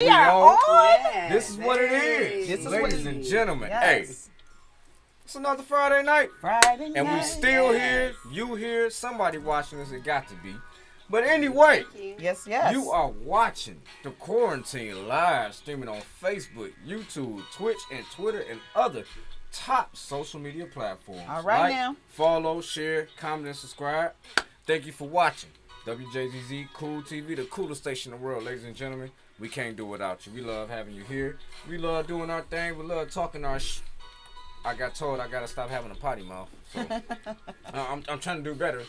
We on. Yes, This is what it is. This is Ladies and gentlemen. Yes. Hey, it's another Friday night. Friday And we night. still here. You here. Somebody watching us. It got to be. But anyway, Yes. you are watching the Quarantine live streaming on Facebook, YouTube, Twitch, and Twitter, and other top social media platforms. All right Like, now. follow, share, comment, and subscribe. Thank you for watching. WJZZ Cool TV, the coolest station in the world, ladies and gentlemen. We can't do without you. We love having you here. We love doing our thing. We love talking our I got told I gotta stop having a potty mouth. So I'm trying to do better.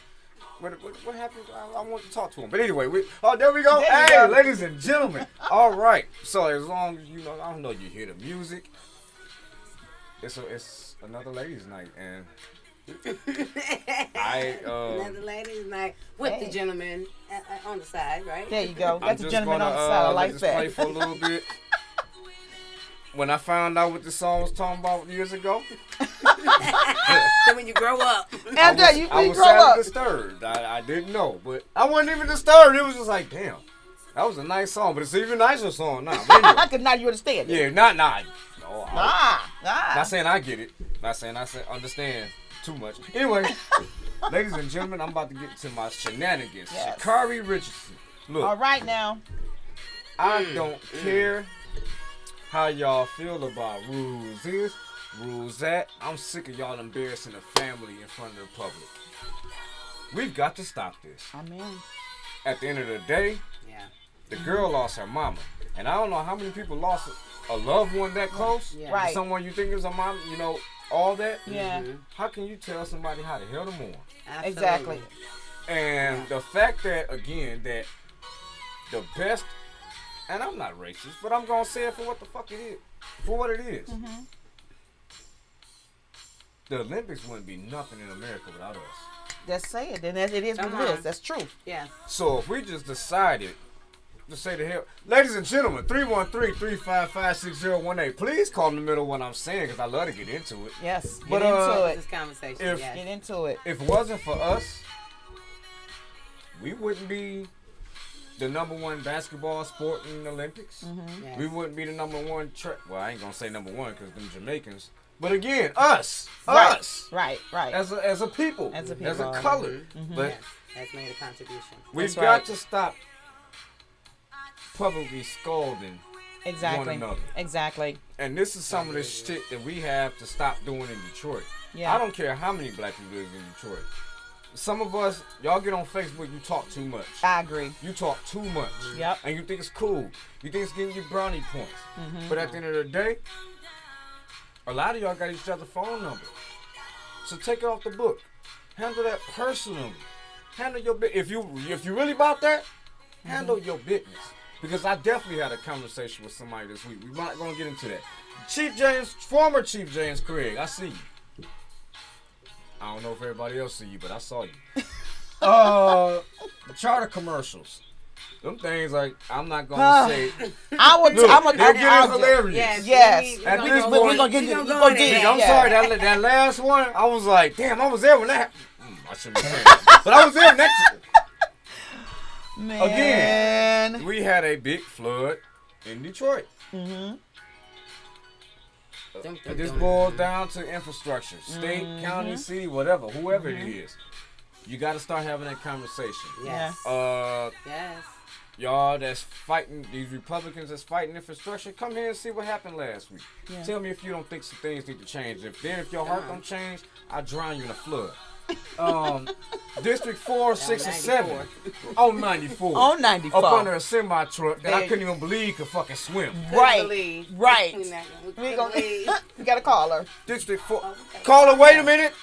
What happened? I want to talk to him. But anyway, there we go. There you Hey, go. ladies and gentlemen. All right. So as long as you know, I don't know you hear the music. It's another ladies' night, and Another ladies' night with the gentleman on the side, right? There you go. I'm Got the just gentleman gonna on the side. I let like this that. play for a little bit. When I found out what the song was talking about years ago, So when you grow up, After I you was grow sadly up. disturbed. I didn't know, but I wasn't even disturbed. It was just like, damn, that was a nice song, but it's an even nicer song now. But anyway, Because now you understand it. yeah, nah. No, Nah. not saying I get it. Not saying I understand too much. Anyway, ladies and gentlemen, I'm about to get to my shenanigans. Yes. Sha'Carri Richardson. Look, All right now. I don't care how y'all feel about rules this, rules that. I'm sick of y'all embarrassing the family in front of the public. We've got to stop this. Amen. At the end of the day, yeah, the girl lost her mama. And I don't know how many people lost a loved one that close. Yeah. Right. Someone you think is a mom, all that. Yeah. How can you tell somebody how to hell them on? absolutely. Exactly. And the fact that, again, that the best, and I'm not racist, but I'm going to say it for what the fuck it is. For what it is. Mm-hmm. The Olympics wouldn't be nothing in America without us. Just say it. Then it is what Come it on. is. That's true. Yeah. So if we just decided to say the hell, ladies and gentlemen, 313-355-6018. Please call in the middle of what I'm saying because I love to get into it. Yes. Get But, into This it. conversation. if- yes. Get into it. If it wasn't for us, we wouldn't be the number one basketball sport in the Olympics. Mm-hmm. Yes. We wouldn't be the number one well, I ain't gonna say number one because them Jamaicans. But again, us, Right. as a people, As a as people. a color. Mhm. But Yes. Has made a contribution. we've That's got right. to stop publicly scolding. Exactly. One another. Exactly. And this is some of the shit that we have to stop doing in Detroit. Yeah. I don't care how many black people live in Detroit. Some of us, y'all get on Facebook, you talk too much. I agree. You talk too much. Yep. And you think it's cool. You think it's getting you brownie points. Mm-hmm. But at the end of the day, a lot of y'all got each other's phone number. So take it off the book. Handle that personally. Handle your business. If you really about that, handle your business. Because I definitely had a conversation with somebody this week. We're not going to get into that. Former Chief James Craig, I see you. I don't know if everybody else see you, but I saw you. Charter commercials. Them things like, I'm not going to say. I'm They're getting hilarious. Yes. At this We're point, gonna get we gonna it. go We're gonna in get there. it. I'm Yeah. sorry, that last one, I was like, damn, I was there when that happened. I shouldn't be saying that. But I was there next. Man. Again, we had a big flood in Detroit. Mm-hmm. This boils down to infrastructure. State, county, city, whatever, whoever it is. You got to start having that conversation. Yes. Yes. Yes. Y'all that's fighting, these Republicans that's fighting infrastructure, come here and see what happened last week. Yeah. Tell me if you don't think some things need to change. If your heart don't change, I'll drown you in a flood. District 4, 6, and 7. On 94. On 94. Up under a semi truck that I There- couldn't even believe could fucking swim. Right. Believe. Right. We We gonna. believe. You gotta call her. District 4. Okay. Caller, wait a minute.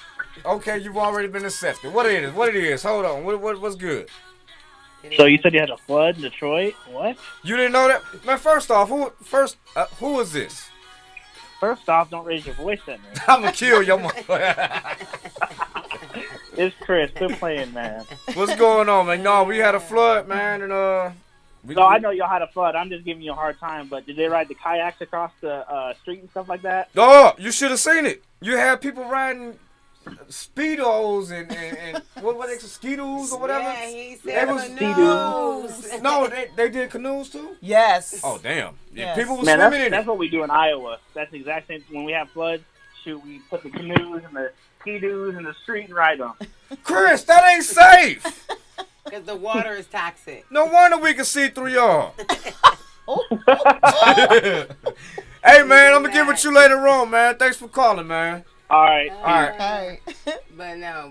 Okay, you've already been accepted. What it is? Hold on. What's good? So you said you had a flood in Detroit? What? You didn't know that? Man, first off, who is this? First off, don't raise your voice at me. I'm gonna kill your mother. It's Chris. Quit playing, man. What's going on, man? No, we had a flood, man, and So I know y'all had a flood. I'm just giving you a hard time, but did they ride the kayaks across the street and stuff like that? Oh, you should have seen it. You had people riding speedos and what were they, skidoos or whatever? Yeah, he It said was canoes. No, they did canoes too. Yes. Oh damn! Yeah, Yes. people were Man, swimming in that's it. what we do in Iowa. That's the exact same. When we have floods, shoot, we put the canoes and the ski-doos in the street and ride them. Chris, that ain't safe. Because the water is toxic. No wonder we can see through y'all. Oh. Hey man, I'm gonna get with you later on, man. Thanks for calling, man. All right. All right. All right.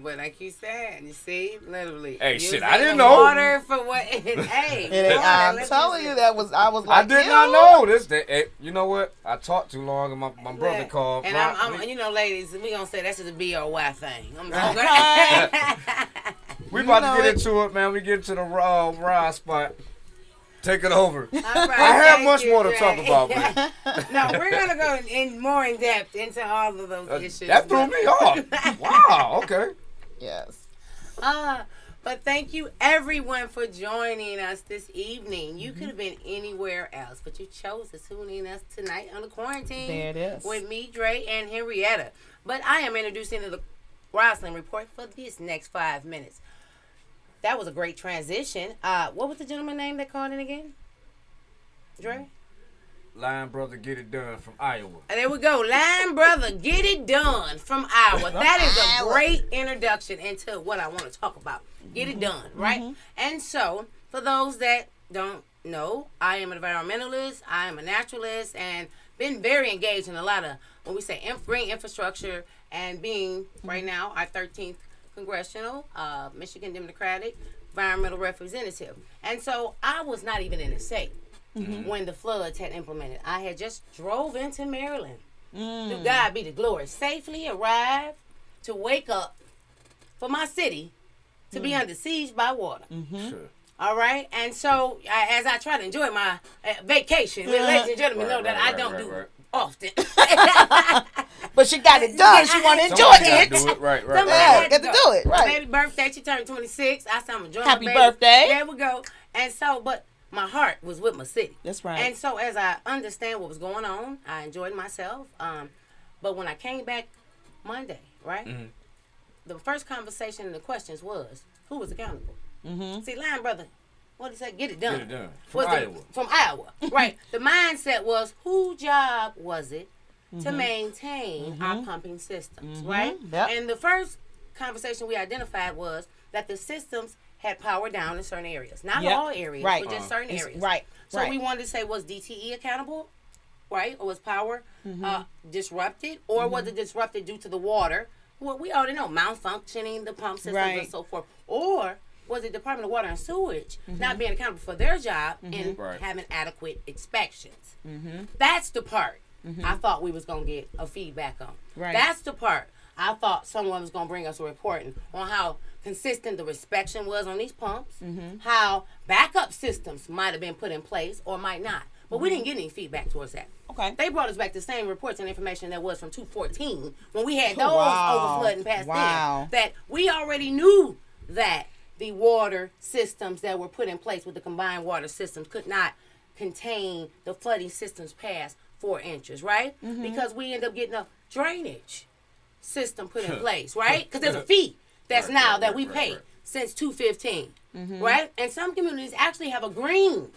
But like you said, you see, literally. Hey, shit, using I didn't the know. Water for what? Hey, water, I'm let's telling use you, it. I was I like, did not know this. You know what? I talked too long, and my brother Look, called. And Brock, I'm ladies, we gonna say that's just a B-O-Y thing. I'm we about to know get it. into it, man. We get into the raw spot. Take it over. All right, I have thank much you, more to Dre. talk about, man. No, we're gonna go more in depth into all of those issues. That threw me off. Wow. Okay. yes. But thank you everyone for joining us this evening. You could have been anywhere else, but you chose to tune in us tonight on the quarantine. There it is. With me, Dre, and Henrietta. But I am introducing the Roslyn Report for this next 5 minutes. That was a great transition. What was the gentleman's name that called in again? Dre? Lion Brother, get it done from Iowa. There we go. Lion Brother, get it done from Iowa. That is a great introduction into what I want to talk about. Get it done, right? And so, for those that don't know, I am an environmentalist, I am a naturalist, and been very engaged in a lot of, when we say green infrastructure, and being right now our 13th Congressional, Michigan Democratic Environmental Representative. And so I was not even in the state when the floods had implemented. I had just drove into Maryland. To God be the glory. Safely arrived to wake up for my city to be under siege by water. Sure. All right? And so as I try to enjoy my vacation, ladies and gentlemen know that I don't do often. But she got it done. She want to enjoy Somebody gotta it. do it. Right. Somebody Yeah, had get to do it. My Right. baby birthday, she turned 26. I said, I'm enjoying Happy my baby. birthday. There we go. And so, but my heart was with my city. That's right. And so as I understand what was going on, I enjoyed myself. But when I came back Monday, right, the first conversation and the questions was, who was accountable? See, Lion Brother, what did he say? Get it done. Get it done. From Iowa. Right. The mindset was, whose job was it to maintain our pumping systems, right? Yep. And the first conversation we identified was that the systems had power down in certain areas. Not Yep. all areas, Right. but just certain areas. Right. So right. we wanted to say, was DTE accountable, right? Or was power disrupted? Or was it disrupted due to the water? Well, we already know, malfunctioning the pump systems and Right. so forth. Or was it Department of Water and Sewage not being accountable for their job and Right. having adequate inspections? That's the part I thought we was going to get a feedback on. Right. That's the part I thought someone was going to bring us a report on how consistent the inspection was on these pumps, how backup systems might have been put in place or might not. But we didn't get any feedback towards that. Okay. They brought us back the same reports and information that was from 2014 when we had those Wow. overflooding past Wow. there. That we already knew that the water systems that were put in place with the combined water systems could not contain the flooding systems past 4 inches, right? Because we end up getting a drainage system put in place, right? Because there's a fee that's that we pay since 2015, right? And some communities actually have a green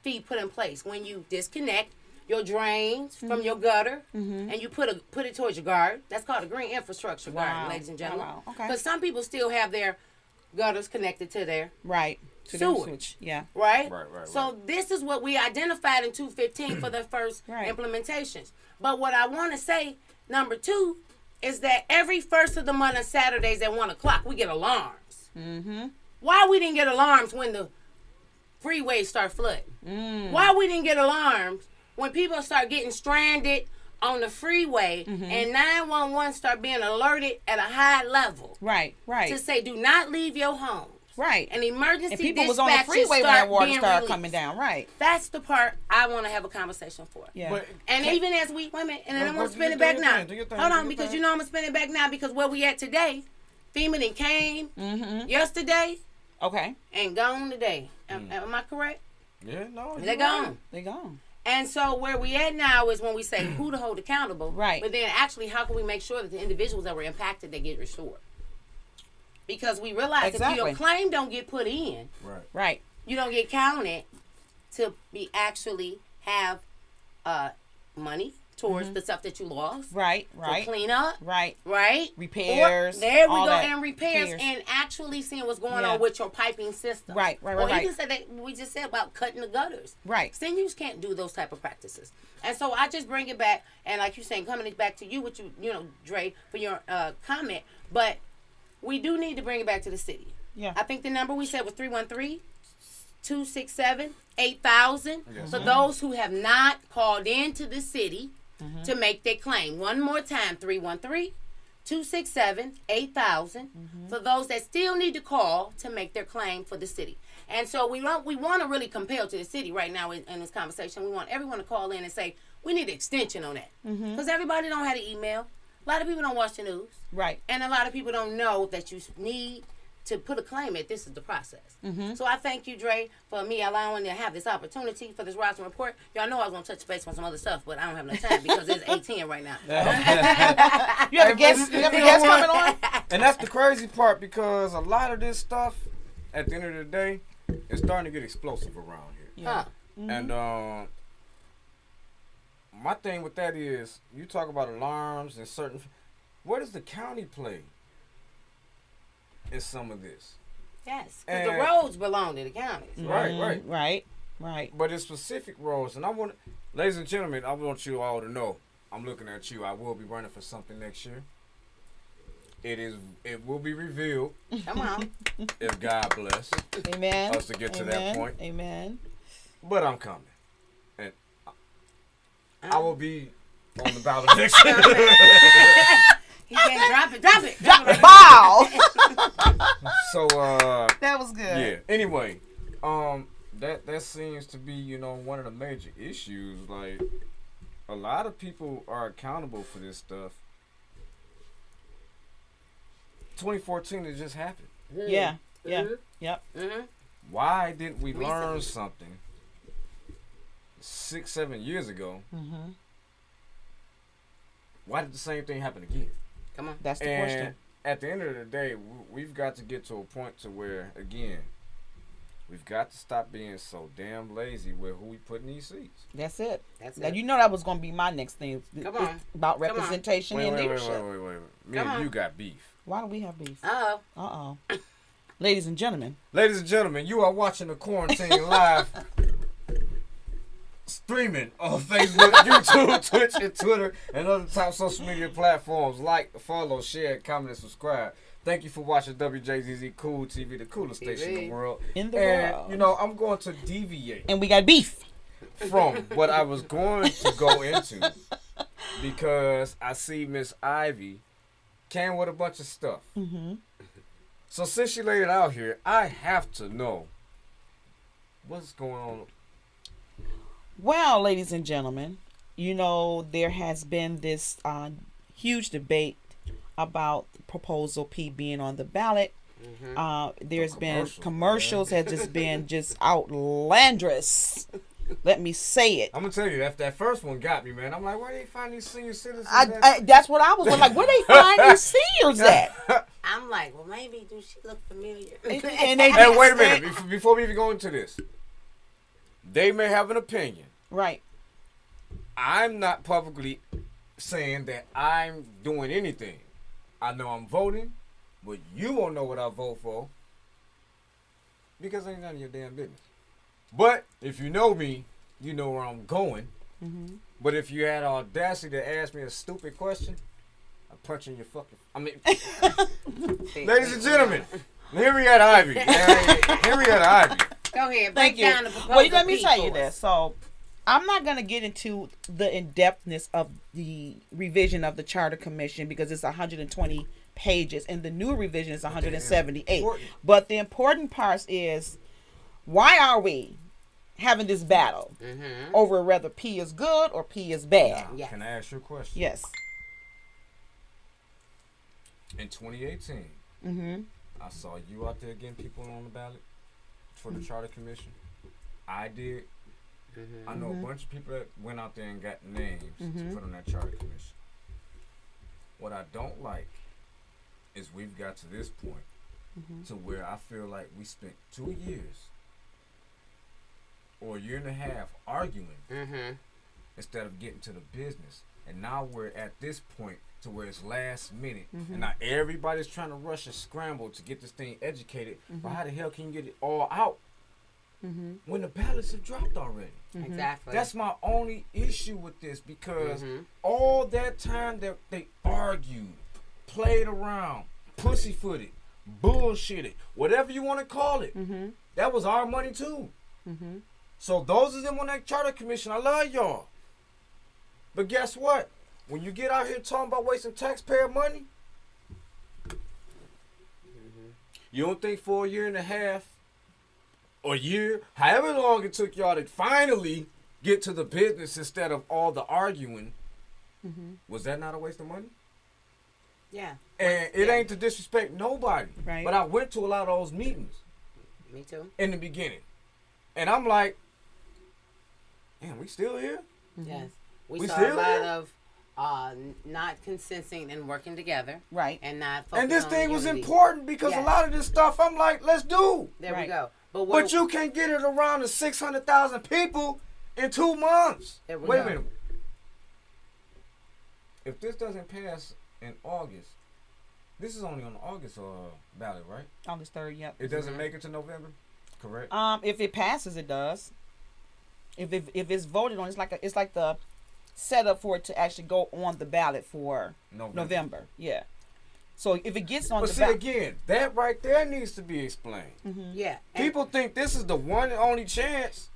fee put in place when you disconnect your drains from your gutter and you put it towards your garden. That's called a green infrastructure garden, ladies and gentlemen. Wow. Okay. Because some people still have their gutters connected to their Right. To the sewage. switch. Yeah. right? Right. So this is what we identified in 2015 for the first Right. implementations. But what I want to say, number 2, is that every first of the month on Saturdays at 1 o'clock, we get alarms. Why we didn't get alarms when the freeways start flooding? Why we didn't get alarms when people start getting stranded on the freeway and 911 start being alerted at a high level Right. Right. to say, do not leave your home. right. And emergency And people was on the dispatches freeway when that water being started released. coming down. Right. That's the part I want to have a conversation for. Yeah. But And even as we, wait a minute, and then No, I'm going go- to spin do it back your now. thing, do your thing, Hold do on, your because thing. you know I'm going to spin it back now because where we at today, FEMA then came yesterday Okay. and gone today. Am I correct? yeah, no, They're you're right. gone. They gone. And so where we at now is when we say who to hold accountable. Right. But then actually, how can we make sure that the individuals that were impacted, they get restored? Because we realize if your claim don't get put in, right, you don't get counted to be actually have money towards the stuff that you lost. Right. To clean up. Right. Or, Repairs. there we all go, that. and repairs and actually seeing what's going on with your piping system. Right. Or even say that we just said about cutting the gutters. Right. Seniors can't do those type of practices. And so I just bring it back, and like you're saying, coming back to you, Dre, for your comment, but we do need to bring it back to the city. Yeah. I think the number we said was 313-267-8000. For those who have not called into the city to make their claim. One more time, 313-267-8000. For those that still need to call to make their claim for the city. And so we want to really compel to the city right now in this conversation. We want everyone to call in and say, we need an extension on that. Because everybody don't have an email. A lot of people don't watch the news. Right. And a lot of people don't know that you need to put a claim in. This is the process. So I thank you, Dre, for me allowing to have this opportunity for this Rosin Report. Y'all know I was going to touch base on some other stuff, but I don't have enough time because it's 8:10 right now. You have a guest coming on? And that's the crazy part, because a lot of this stuff, at the end of the day, is starting to get explosive around here. Yeah. And my thing with that is, you talk about alarms and certain... Where does the county play in some of this? Yes, because the roads belong to the counties. Right. But it's specific roads, and I want, ladies and gentlemen, I want you all to know, I'm looking at you. I will be running for something next year. It will be revealed. Come on. If God bless. Amen. Us to get to that point. Amen. But I'm coming, and I will be on the ballot next year. He can't drop it. Wow. So that was good. Yeah. Anyway, that seems to be, one of the major issues. Like, a lot of people are accountable for this stuff. 2014, it just happened. Yeah. Why didn't we learn something 6-7 years ago? Why did the same thing happen again? Come on. That's the question. At the end of the day, we've got to get to a point to where, again, we've got to stop being so damn lazy with who we put in these seats. That's it. Now, it. you know that was going to be my next thing. Come on. About representation and leadership. Wait. Me and you got beef. Why do we have beef? Uh-oh. Ladies and gentlemen, you are watching the Quarantine Live streaming on Facebook, YouTube, Twitch, and Twitter, and other top social media platforms. Like, follow, share, comment, and subscribe. Thank you for watching WJZZ Cool TV, the coolest station in the world. I'm going to deviate. And we got beef. From what I was going to go into, because I see Miss Ivy came with a bunch of stuff. So since she laid it out here, I have to know what's going on. Well, ladies and gentlemen, there has been this huge debate about Proposal P being on the ballot. There's been commercials have just been outlandish. Let me say it. I'm gonna tell you, that first one got me, man. I'm like, where do they find these senior citizens? That's what I was like. Where they find these seniors at? I'm like, well, maybe do she look familiar? And wait a minute, before we even go into this, they may have an opinion. Right. I'm not publicly saying that I'm doing anything. I know I'm voting, but you won't know what I vote for because it ain't none of your damn business. But if you know me, you know where I'm going. But if you had audacity to ask me a stupid question, I'm punching your fucking... ladies and gentlemen, here we got Ivy. Go ahead. Thank you. Well, let me tell you this. So, I'm not going to get into the in-depthness of the revision of the Charter Commission because it's 120 pages, and the new revision is 178. But the important part is, why are we having this battle over whether P is good or P is bad? Can I ask you a question? Yes. In 2018, I saw you out there getting people on the ballot for the Charter Commission. I did. I know a bunch of people that went out there and got names to put on that charter commission. What I don't like is we've got to this point to where I feel like we spent 2 years or a year and a half arguing instead of getting to the business. And now we're at this point to where it's last minute. And now everybody's trying to rush and scramble to get this thing educated. But how the hell can you get it all out when the ballots have dropped already? Exactly. That's my only issue with this, because all that time that they argued, played around, pussyfooted, bullshitted, whatever you want to call it, that was our money too. So those of them on that charter commission, I love y'all. But guess what? When you get out here talking about wasting taxpayer money, you don't think for a year and a half, or year, however long it took y'all to finally get to the business instead of all the arguing, was that not a waste of money? Yeah. And it ain't to disrespect nobody. Right. But I went to a lot of those meetings. Me too. In the beginning. And I'm like, man, we still here? Yes. We saw still a lot here? of not consenting and working together. Right. And not And this focusing thing on was unity. important because a lot of this stuff, I'm like, let's do. There Right. we go. But you can't get it around to 600,000 people in 2 months. There we Wait go. a minute. If this doesn't pass in August, this is only on the August ballot, right? August 3rd, yep. It doesn't make it to November, correct? If it passes, it does. If it's voted on, it's like the setup for it to actually go on the ballot for November. Yeah. So if it gets on But the see, ballot, again, that right there needs to be explained. Yeah. And People think this is the one and only chance.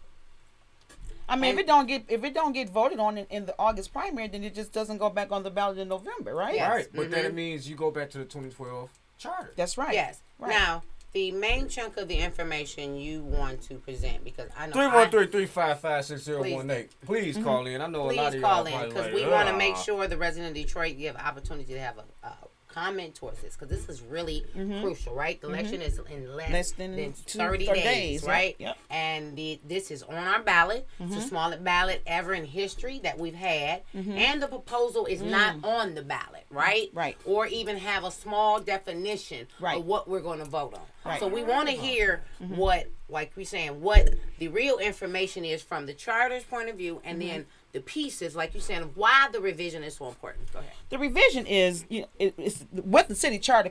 I mean, if it don't get voted on in the August primary, then it just doesn't go back on the ballot in November, right? Yes. Right, but then it means you go back to the 2012 charter. That's right. Yes. Right. Now, the main chunk of the information you want to present, because I know 313-355-6018. Please call in. I know a lot please of call y'all in, probably because like, we want to "Ugh." make sure the resident of Detroit give opportunity to have a comment towards this, because this is really crucial, right? The election is in less than 30 days, yep, right? Yep. And this is on our ballot. It's the smallest ballot ever in history that we've had. And the proposal is not on the ballot, right? Right. Or even have a small definition Right. of what we're going to vote on. Right. So we want to hear what, like we're saying, what the real information is from the charter's point of view, and then the pieces, like you're saying, of why the revision is so important. Go ahead. The revision is, it's what the city charter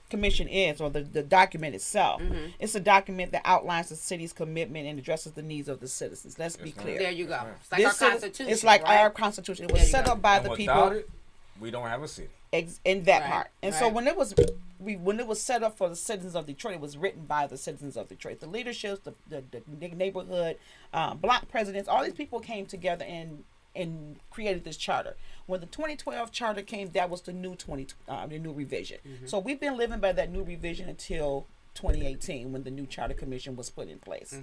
commission is, or the document itself. It's a document that outlines the city's commitment and addresses the needs of the citizens. Let's be clear. There you go. Right. It's like our This citi- Constitution. It's like right? our Constitution. It There was you set go. up by And the without people it, we don't have a city. in that Right, part. And so right. when it was set up for the citizens of Detroit, it was written by the citizens of Detroit. The leaderships, the neighborhood, block presidents, all these people came together and created this charter. When the 2012 charter came, that was the new the new revision. So we've been living by that new revision until 2018, when the new charter commission was put in place.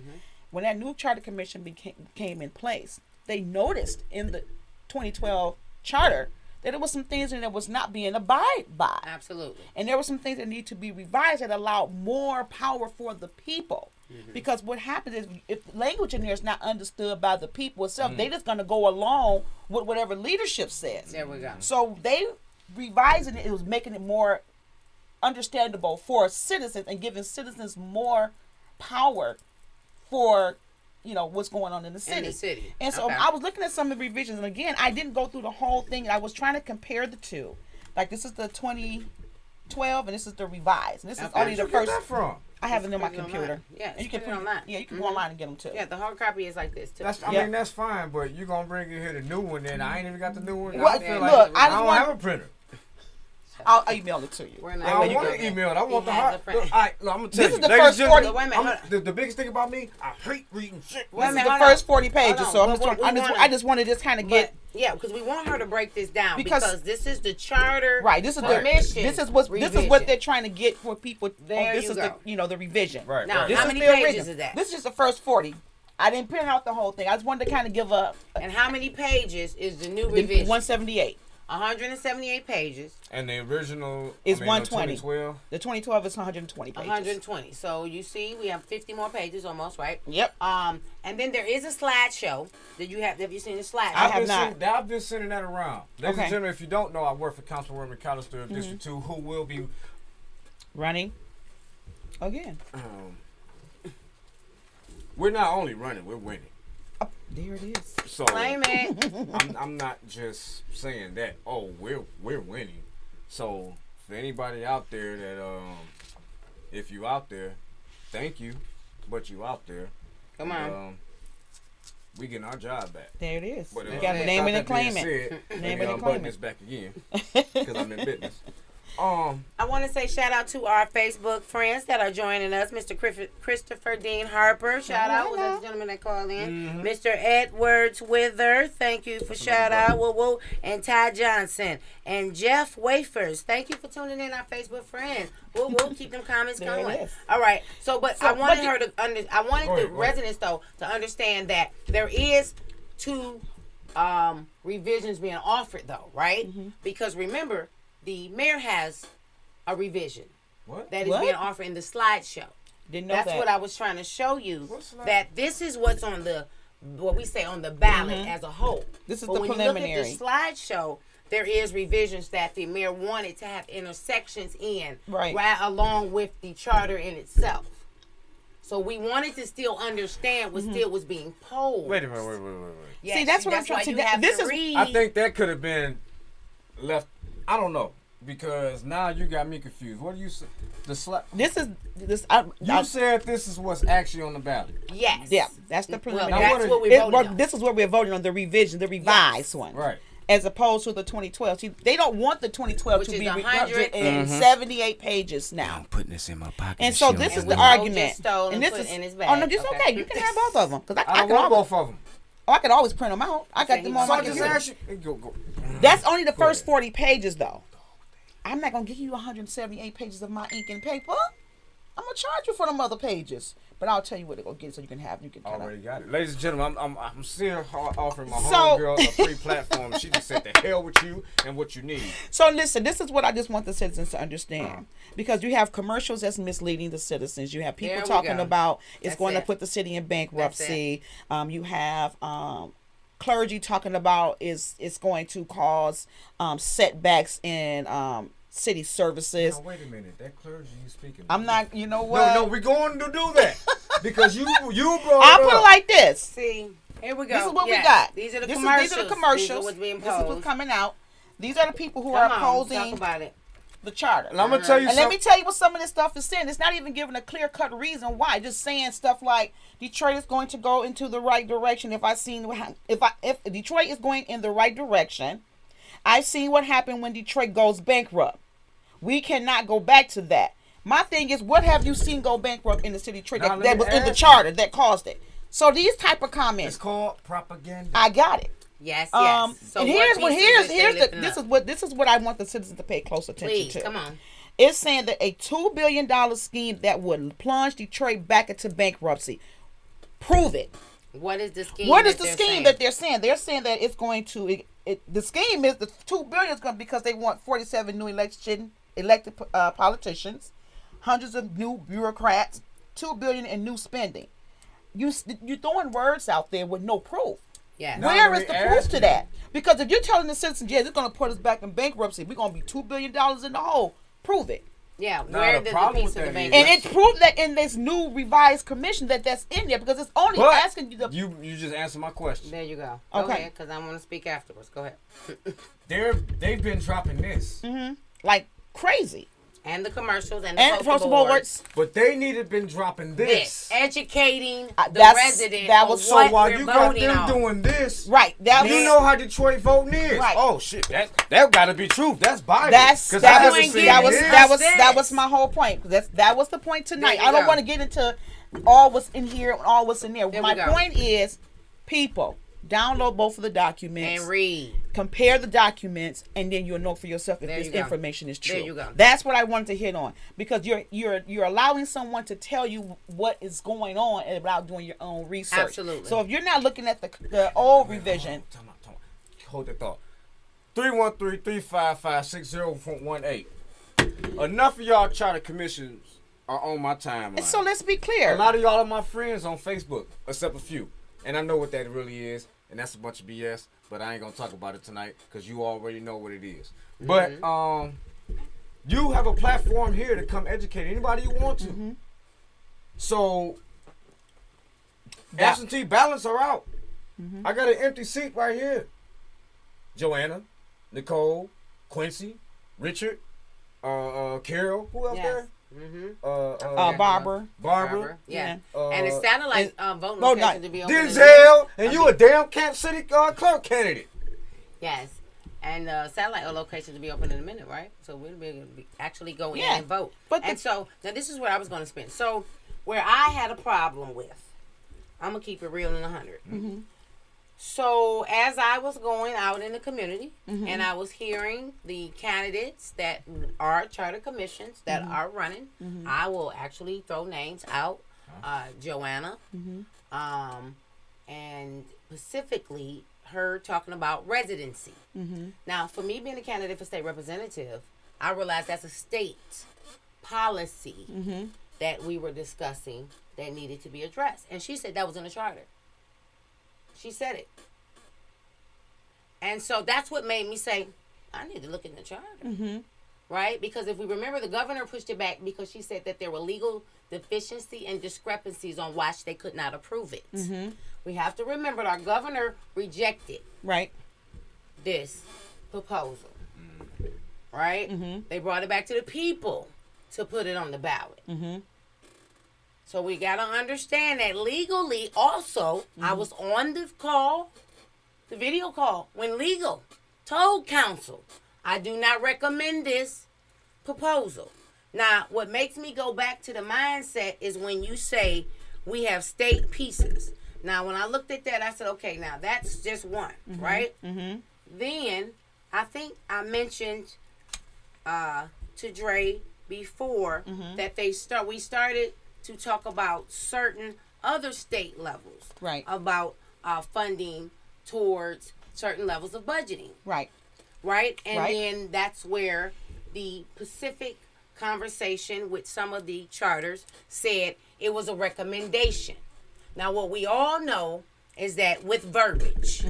When that new charter commission came in place, they noticed in the 2012 charter that there was some things that was not being abided by. Absolutely. And there were some things that need to be revised that allow more power for the people. Because what happens is, if language in there is not understood by the people itself, they just going to go along with whatever leadership says. There we go. So they revising it, it was making it more understandable for citizens and giving citizens more power for what's going on in the city. In the city. And so Okay. I was looking at some of the revisions, and again, I didn't go through the whole thing. I was trying to compare the two. Like, this is the 2012, and this is the revised. And this is Okay. only the Where'd you get first. that from? I have it in my Put it computer. online. Yeah, and you can put it online. Yeah, you can go online and get them too. Yeah, the hard copy is like this too. I Yeah. mean, that's fine, but you're going to bring in here the new one, and I ain't even got the new one. Well, I feel look, like I I just don't want- have a printer. I'll email it to you. We're not- I That way don't you want can- to email it. I want He the has hard. a print. Look, all right, look, I'm going to tell This you. is the ladies first and 40 gentlemen, Wait a minute, hold the biggest thing about me, I hate reading shit. Wait a This is minute, the hold first on. 40 pages, Hold so on. I'm just But trying, we wanna- I just wanted to just kind of get. Yeah, because we want her to break this down Because- because this is the charter. Right, this is commission this is what revision. they're trying to get for people. There this you is go. the revision. Right, Now, right. This how is many the pages original. is that? This is just the first 40. I didn't print out the whole thing. I just wanted to kind of give And how many pages is the new the revision? 178. 178 pages. And the original is 120. 120. The 2012 is 120 pages. 120. So you see, we have 50 more pages almost, right? Yep. And then there is a slideshow. Have you seen the slideshow? I have not. I've been sending that around. Ladies and Okay. gentlemen, if you don't know, I work for Councilwoman McAllister of District 2, who will be Running again. We're not only running, we're winning. Oh, there it is. So Claim it. I'm not just saying that. Oh, we're winning. So for anybody out there that if you out there, thank you, but you out there. Come on. We getting our job back. There it is. But, You got to name it and claim it. Name it and I'm claim button it. this back again because I'm in business. I want to say shout out to our Facebook friends that are joining us. Mr. Christopher Dean Harper, shout out. Was that the gentleman that called in? Mr. Edwards Wither, thank you for shout out. Woo woo. And Ty Johnson and Jeff Wafers, thank you for tuning in, our Facebook friends. Woo woo. Keep them comments There it going. is. All right. I wanted her to I wanted Go the ahead. residents though to understand that there is two revisions being offered though, right? Because remember, the mayor has a revision What? that is What? being offered in the slideshow. Didn't know That's that. what I was trying to show you. What slide? That this is what's on what we say on the ballot as a whole. This is But the when preliminary. you look at the slideshow, there is revisions that the mayor wanted to have intersections in, Right. along with the charter in itself. So we wanted to still understand what still was being posed. Wait a minute. Wait. Yes, See, that's what I'm why trying to- you have this to is- read. I think that could have been left. I don't know because now you got me confused. What do you say? The slap. This is You said this is what's actually on the ballot. Yes. yeah. That's the Well, preliminary. that's what we voted on. This is where we're voting on the revision, the revised one, Right. as opposed to the 2012. See, they don't want the 2012 Which to is be 178 pages now. I'm putting this in my pocket. And so this And is we the know argument. just stole and And this put is in his oh bag. no, just Okay. okay. You can have both of them because I I don't can want always, both of them. I can always print them out. I got them on So my I just computer. asked you. Go. That's only the first ahead. 40 pages though. I'm not gonna give you 178 pages of my ink and paper. I'm gonna charge you for them other pages, but I'll tell you what to go get so you can have. You can kind Already got it. Ladies and gentlemen, I'm still offering my So- homegirl a free platform. She just said the hell with you and what you need. So listen, this is what I just want the citizens to understand. Because you have commercials that's misleading the citizens. You have people There we talking go. about it's That's going to it. put the city in bankruptcy. You have clergy talking about it's going to cause setbacks in city services. Now, wait a minute. That clergy you speaking. I'm not, you know what? No, we're going to do that because you brought I'll it put it up. like this. See, here we go. This is what Yes. we got. These are the These commercials. are the commercials. These are what's being This is what's posed. coming out. These are the people who Come are on, talk opposing about it. the charter. And I'm gonna tell you And let something. me tell you what some of this stuff is saying. It's not even giving a clear-cut reason why. Just saying stuff like Detroit is going to go into the right direction. If Detroit is going in the right direction, I've seen what happened when Detroit goes bankrupt. We cannot go back to that. My thing is, what have you seen go bankrupt in the city of Detroit Now, let that me was in the ask charter that caused it? So these type of It's comments, called propaganda. I got it. Yes, yes. So And what pieces is they lifting up? this is what I want the citizens to pay close attention Please, to. come on. It's saying that a $2 billion scheme that would plunge Detroit back into bankruptcy. Prove it. What is the scheme? What is that the they're scheme saying? that they're saying? They're saying that it's going to. The scheme is the $2 billion is going to because they want 47 new elected politicians, hundreds of new bureaucrats, $2 billion in new spending. You're throwing words out there with no proof. Yes. Now, Where let is me the proof ask to you. that? Because if you're telling the citizens, yes, it's going to put us back in bankruptcy, we're going to be $2 billion in the hole. Prove it. Yeah. Now, Where the did the problem piece with of the that is- bank? And it's proved that in this new revised commission that's in there because it's only But asking you to. you just answered my question. There you go. Okay. Go ahead, because I want to speak afterwards. Go ahead. They've been dropping this, like crazy. And the commercials and the And poster postal boards. boards. but they needed been dropping this. Educating the That's- resident that on was- So what while we're you got voting them on. doing this, Right. That you was, know how Detroit voting is. Right. Oh shit, that got to be truth. That's Bible. That's 'Cause that I was haven't seen that was this. that was my whole point. That was the point tonight. There you I don't go. want to get into all what's in here and all what's in there. There My we go. point is, people, download both of the documents. And read. Compare the documents, and then you'll know for yourself if There this you go. information is true. There you go. That's what I wanted to hit on because you're allowing someone to tell you what is going on without doing your own research. Absolutely. So if you're not looking at the old revision, Time out. Hold that thought. 313-355-6018. Enough of y'all charter commissions are on my timeline. So let's be clear. A lot of y'all are my friends on Facebook, except a few. And I know what that really is, and that's a bunch of BS, but I ain't going to talk about it tonight because you already know what it is. But you have a platform here to come educate anybody you want to. So, absentee ballots are out. I got an empty seat right here. Joanna, Nicole, Quincy, Richard, Carol, who else there? Barbara. Yeah. And it sounded like voting vote locations to be open. Denzel, and you a damn Kansas City clerk candidate. Yes. And satellite locations to be open in a minute, right? So we'll be able to actually go in and vote. So now this is where I was going to spend. So where I had a problem with, I'm going to keep it real in 100. So as I was going out in the community and I was hearing the candidates that are charter commissions that are running, I will actually throw names out. Joanna, and specifically her talking about residency. Now, for me being a candidate for state representative, I realized that's a state policy that we were discussing that needed to be addressed. And she said that was in the charter. She said it. And so that's what made me say, I need to look in the charter. Right? Because if we remember, the governor pushed it back because she said that there were legal deficiency and discrepancies on why they could not approve it. We have to remember that our governor rejected this proposal. Right? They brought it back to the people to put it on the ballot. So we got to understand that legally also, I was on the call, the video call, when legal told council, I do not recommend this proposal. Now, what makes me go back to the mindset is when you say we have state pieces. Now, when I looked at that, I said, okay, now that's just one, right? Then I think I mentioned to Dre before that we started to talk about certain other state levels, about funding towards certain levels of budgeting, right? And then that's where the Pacific conversation with some of the charters said it was a recommendation. Now, what we all know is that with verbiage,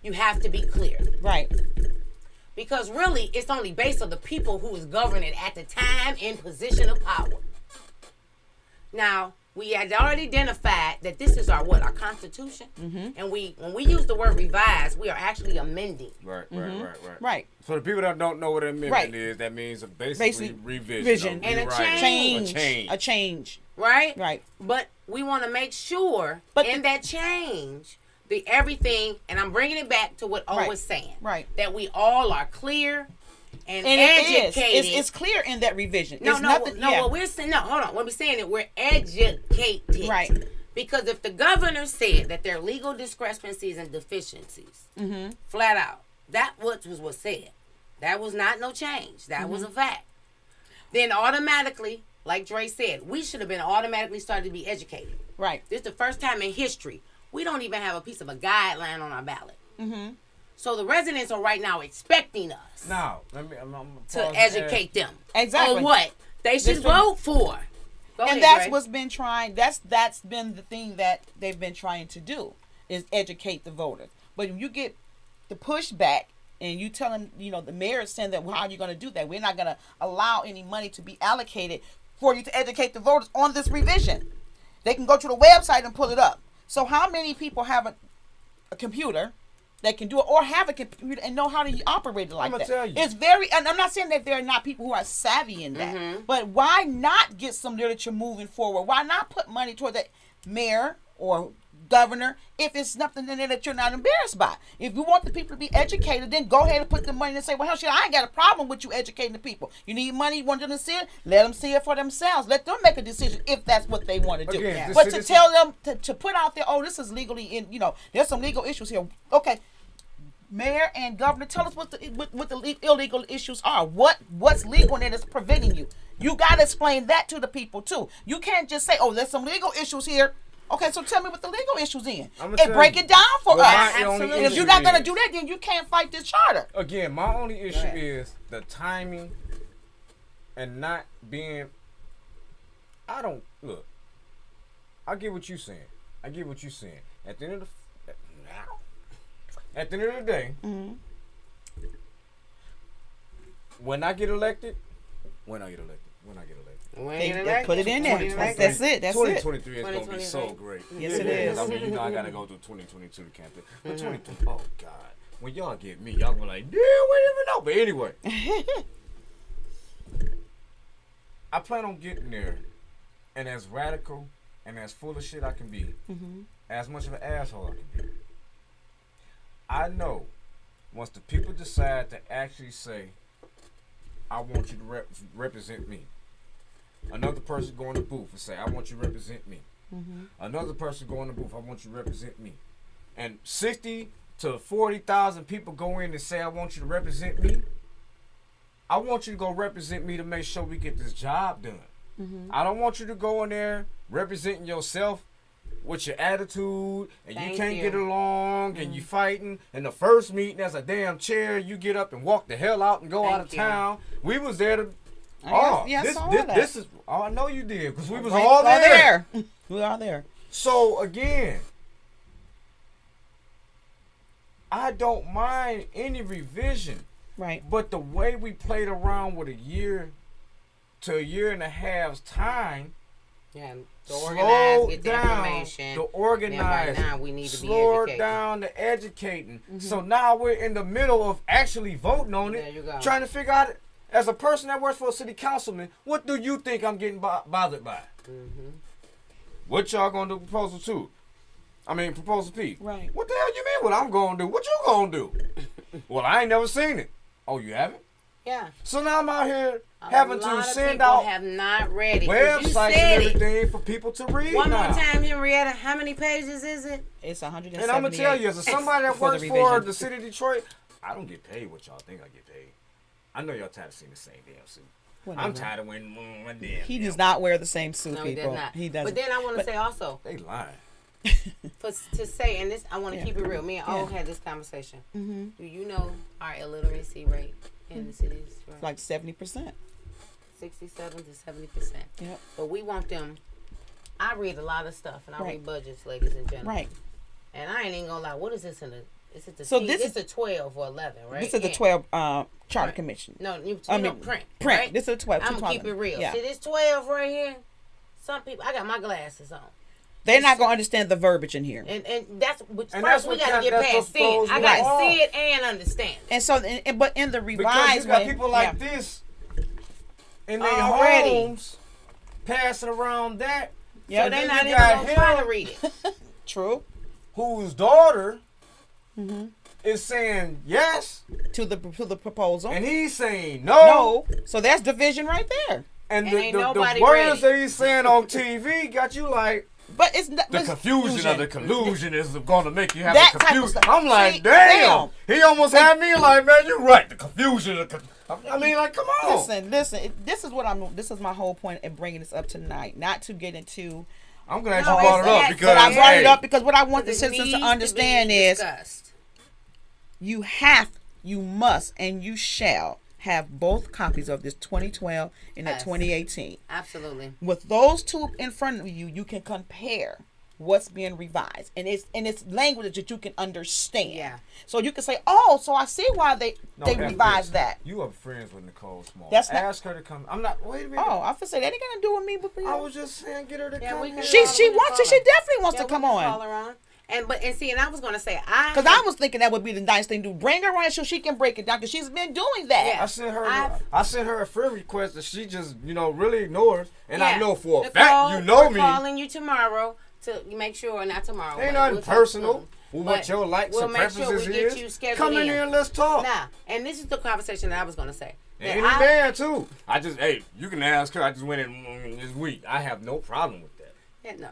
you have to be clear, because really it's only based on the people who was governing at the time in position of power. Now, we had already identified that this is our Constitution, and when we use the word revise, we are actually amending. Right. So the people that don't know what an amendment is, that means basically revision and a change. Right. But we want to make sure in that change, everything, and I'm bringing it back to what O was saying, that we all are clear. And educated. It's clear in that revision. What we're saying, hold on. What we're saying is we're educated. Right. Because if the governor said that there are legal discrepancies and deficiencies, flat out, that was what's said. That was not no change. That was a fact. Then automatically, like Dre said, we should have been automatically started to be educated. Right. This is the first time in history we don't even have a piece of a guideline on our ballot. So the residents are right now expecting us to educate them on what they should vote for. And that's what's been trying. That's been the thing that they've been trying to do, is educate the voters. But when you get the pushback and you tell them, the mayor is saying that, well, how are you going to do that? We're not going to allow any money to be allocated for you to educate the voters on this revision. They can go to the website and pull it up. So how many people have a computer that can do it, or have a computer and know how to operate it like that? Tell you. It's very, and I'm not saying that there are not people who are savvy in that, but why not get some literature moving forward? Why not put money toward the mayor or governor if it's nothing in there that you're not embarrassed by? If you want the people to be educated, then go ahead and put the money and say, well, hell, shit, I ain't got a problem with you educating the people. You need money, you want them to see it? Let them see it for themselves. Let them make a decision if that's what they want to do. Again, but to tell them to put out there, oh, this is legally in, there's some legal issues here. Okay. Mayor and governor, tell us what the illegal issues are. What's legal and that's preventing you? You got to explain that to the people too. You can't just say, oh, there's some legal issues here. Okay, so tell me what the legal issues in. I'ma And tell break you. it down for Well, us. my only And if issue you're not going to is- do that, then you can't fight this charter. Again, my only issue Right. is the timing and not being. I don't look. I get what you're saying. At the end of the day, when I get elected, They put it in there. That's it. That's it. 2023 is going to be so 2023. great. Yes, it is. I mean, I got to go through 2022 to campaign. But 2023, oh, God. When y'all get me, y'all gonna be like, damn, we didn't even know. But anyway. I plan on getting there. And as radical and as full of shit I can be, as much of an asshole I can be. I know once the people decide to actually say, I want you to represent me. Another person go in the booth and say, I want you to represent me. Another person go in the booth, I want you to represent me. And 60 to 40,000 people go in and say, I want you to represent me. I want you to go represent me to make sure we get this job done. I don't want you to go in there representing yourself with your attitude and you can't get along and you fighting. And the first meeting as a damn chair, you get up and walk the hell out and go out of town. We was there to. This is. Oh, I know you did because we was all there. We are there. So again, I don't mind any revision. Right. But the way we played around with a year to a year and a half's time. Yeah, to slow organize, get the down information. the organizing. Then by now we need to slow be educated. down the educating. So now we're in the middle of actually voting on it. There you go. Trying to figure out, as a person that works for a city councilman, what do you think I'm getting bothered by? What y'all gonna do proposal 2? I mean proposal P. Right. What the hell you mean what I'm gonna do? What you gonna do? Well, I ain't never seen it. Oh, you haven't? Yeah. So now I'm out here having to send people out have not read it. 'Cause you websites said and it. everything for people to read. One now. more time, Henrietta. How many pages is it? It's 178. And I'm gonna tell you, as somebody that For the works for revision. the city of Detroit, I don't get paid what y'all think I get paid. I know y'all tired of seeing the same damn suit. Whatever. I'm tired of wearing one damn. He does not wear the same suit, No, he people. does not. He doesn't. But then I want to say also, They lying. to say, and this, I want to keep it real. Me and O had this conversation. Do you know our illiteracy rate in the cities? Right? Like 70%. 67 to 70%. Yep. But we want them. I read a lot of stuff, and I Right. read budgets, ladies and gentlemen. Right. And I ain't even gonna lie. What is this in the? Is it the? So T, this it's a 12 or 11, right? This is the Yeah. 12 Charter Right. Commission. No, you I know, mean, print. Print. Right? This is the 12. I'm gonna keep it real. Yeah. See this 12 right here. Some people, I got my glasses on, They're not going to understand the verbiage in here. and that's which And first that's we what got to kind- get that's past what throws seeing. I me got to off. see it and understand. And so, but in the Because revised you got way, people like yeah. this in their Already. homes passing around that. Yeah, So they're then not you even got gonna try to him read it. True. whose daughter Mm-hmm. is saying yes, To the proposal. and he's saying no. So that's division right there. And And ain't the nobody words ready. that he's saying on TV got you like, But it's not the it's confusion of the collusion is going to make you have That the type of confusion. stuff. I'm like, See, damn. He almost had me like, man, you're right. The confusion. I mean, like, come on. Listen. This is my whole point in bringing this up tonight. Not to get into. I'm glad No, you brought it up it's- because But I brought it hey, up because what I want the It citizens to needs understand be is discussed. you must, and you shall have both copies of this 2012 and the Yes. 2018. Absolutely. With those two in front of you, you can compare what's being revised, and it's language that you can understand. Yeah. So you can say, oh, so I see why they no, they F revised this. that. You are friends with Nicole Small. That's not- Ask her to come. I'm not. Wait a minute. Oh, I feel say that ain't gonna do with me, but I was just saying, get her to Yeah, come. we can here. she wants to. She definitely wants Yeah, to come we can on. call her on. And I was gonna say Because I was thinking that would be the nice thing to do. Bring her on so she can break it down. Because she's been doing that. Yeah. I sent her a friend request that she just really ignores, and I Yeah. know for a Nicole, fact you know we're me. calling you tomorrow to make sure, not tomorrow. Ain't but nothing we'll talk personal. soon. With But what your likes we'll and make preferences sure we get is. you scheduled Come in in. here and let's talk. Now, and this is the conversation that I was gonna say. And That any I- man too. I just you can ask her. I just went in this week. I have no problem with that. Yeah, no.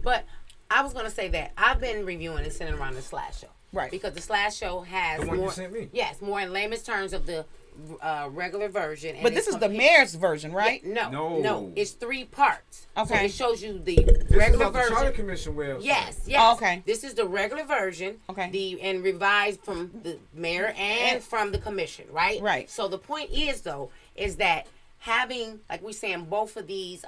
But I was gonna say that I've been reviewing and sending around the slideshow. Right. Because the slideshow has The one you more. sent me. Yes, more in layman's terms of the regular version. And But this is the mayor's version, right? Yeah, No. no. It's 3 parts. Okay. So it shows you the This regular is the version. Charter Commission website. Yes. Oh, okay. This is the regular version. Okay. And revised from the mayor and from the commission, right? Right. So the point is, though, is that having, like we're saying, both of these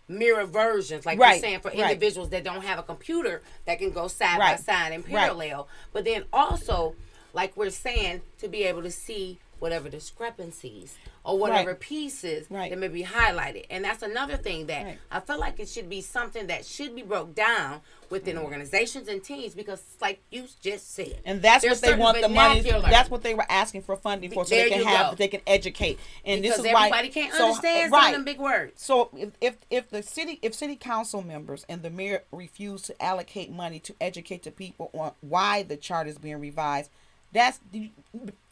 mirror versions, like we're saying, for individuals that don't have a computer that can go side by side and parallel, but then also, like we're saying, to be able to see whatever discrepancies or whatever pieces that may be highlighted. And that's another thing that I feel like it should be something that should be broke down within organizations and teams, because like you just said. And that's what they want the money. vernacular. That's what they were asking for funding for, so There they can you have, go. they can educate. And Because this is why everybody can't understand some of them big words. So if city council members and the mayor refuse to allocate money to educate the people on why the charter is being revised, you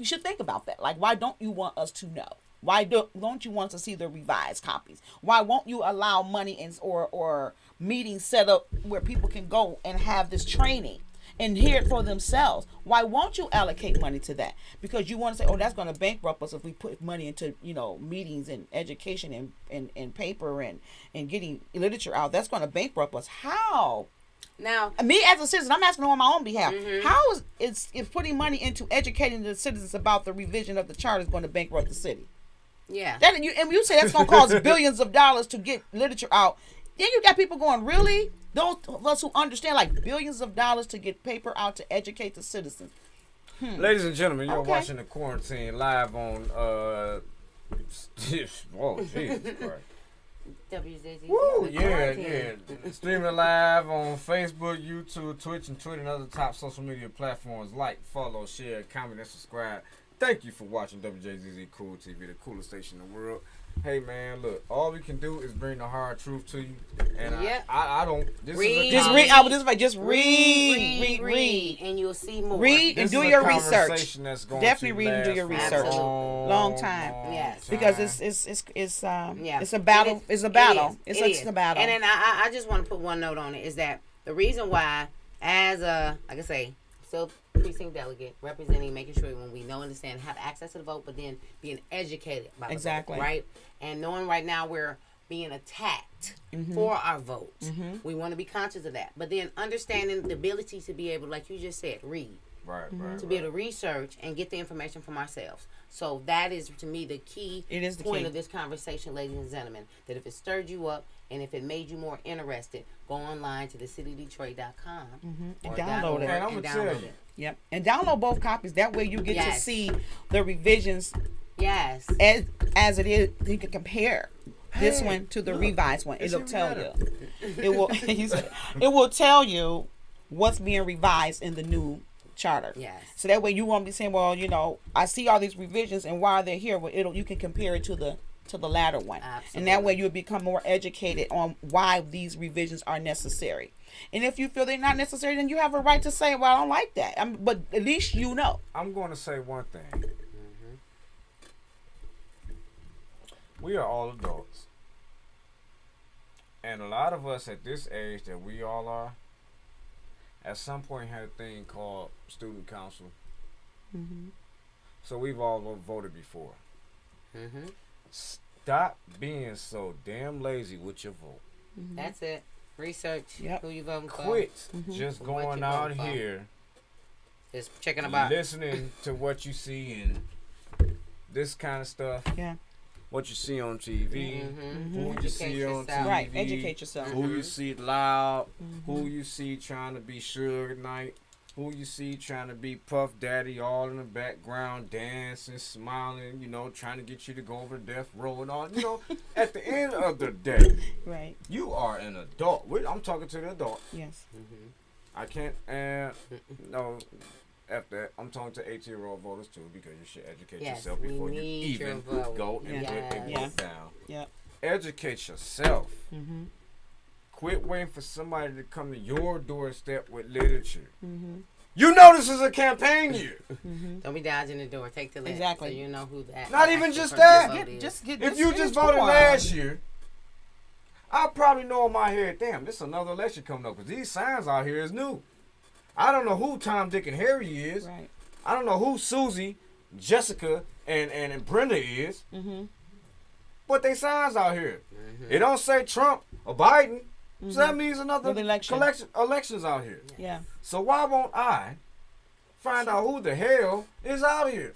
should think about that. Like, why don't you want us to know? Why don't you want to see the revised copies? Why won't you allow money or meetings set up where people can go and have this training and hear it for themselves? Why won't you allocate money to that? Because you want to say, oh, that's going to bankrupt us if we put money into, meetings and education and paper and getting literature out. That's going to bankrupt us. How? Now, Me as a citizen, I'm asking on my own behalf. How is putting money into educating the citizens about the revision of the charter is going to bankrupt the city? yeah. And you say that's going to cost billions of dollars to get literature out. Then you got people going, really? Those of us who understand, like, billions of dollars to get paper out to educate the citizens. Ladies and gentlemen, you're Okay. watching the Quarantine live on oh Jesus Christ. WJZ. Woo, yeah. Streaming live on Facebook, YouTube, Twitch, and Twitter, and other top social media platforms. Like, follow, share, comment, and subscribe. Thank you for watching WJZZ Cool TV, the coolest station in the world. Hey, man, look, all we can do is bring the hard truth to you. And I don't. This Read. is a Just read. And you'll see more. Read and this do is a your research. conversation that's going Definitely to read and do last your for a research. Long time. Yes. Because it's a battle. It's a battle. It's a battle. And then I just want to put one note on it, is that the reason why, as a, like I say, still precinct delegate, representing, making sure when we know, understand, have access to the vote, but then being educated about the vote, right? And knowing right now we're being attacked for our vote. We want to be conscious of that. But then understanding the ability to be able, like you just said, read. Right. To be able to research and get the information from ourselves. So that is, to me, the key point of this conversation, ladies and gentlemen. That if it stirred you up and if it made you more interested, go online to thecitydetroit.com and download it. And I'm going to tell you. Yep. And download both copies. That way you get to see the revisions Yes. as it is. You can compare this one to the revised one. It'll tell you. It will. It will tell you what's being revised in the new charter. Yes. So that way you won't be saying, well, I see all these revisions and why they're here. Well, you can compare it to the latter one. Absolutely. And that way you'll become more educated on why these revisions are necessary. And if you feel they're not necessary, then you have a right to say, well, I don't like that. But at least you know. I'm going to say one thing. We are all adults. And a lot of us at this age that we all are, at some point had a thing called student council. So we've all voted before. Stop being so damn lazy with your vote. That's it. Research who you voting for. Quit just going out here just checking about listening to what you see and this kind of stuff. Yeah. What you see on TV, who you see on TV, right? Educate yourself. Who you see loud, who you see trying to be Suge Knight, who you see trying to be Puff Daddy, all in the background, dancing, smiling, trying to get you to go over to death row and all. At the end of the day, right? You are an adult. I'm talking to the adult. Yes. I can't. No. After that, I'm talking to 18-year-old voters too, because you should educate yourself before you even go and vote down. Yeah. Educate yourself. Quit waiting for somebody to come to your doorstep with literature. You know this is a campaign year. Don't be dodging the door. Take the list. Exactly. So you know who that. Not even just that. If you just voted last year, I probably know in my head, damn, this is another election coming up because these signs out here is new. I don't know who Tom, Dick, and Harry is. Right. I don't know who Susie, Jessica and Brenda is. But they signs out here. It don't say Trump or Biden. So that means another elections out here. Yeah. So why won't I find out who the hell is out here?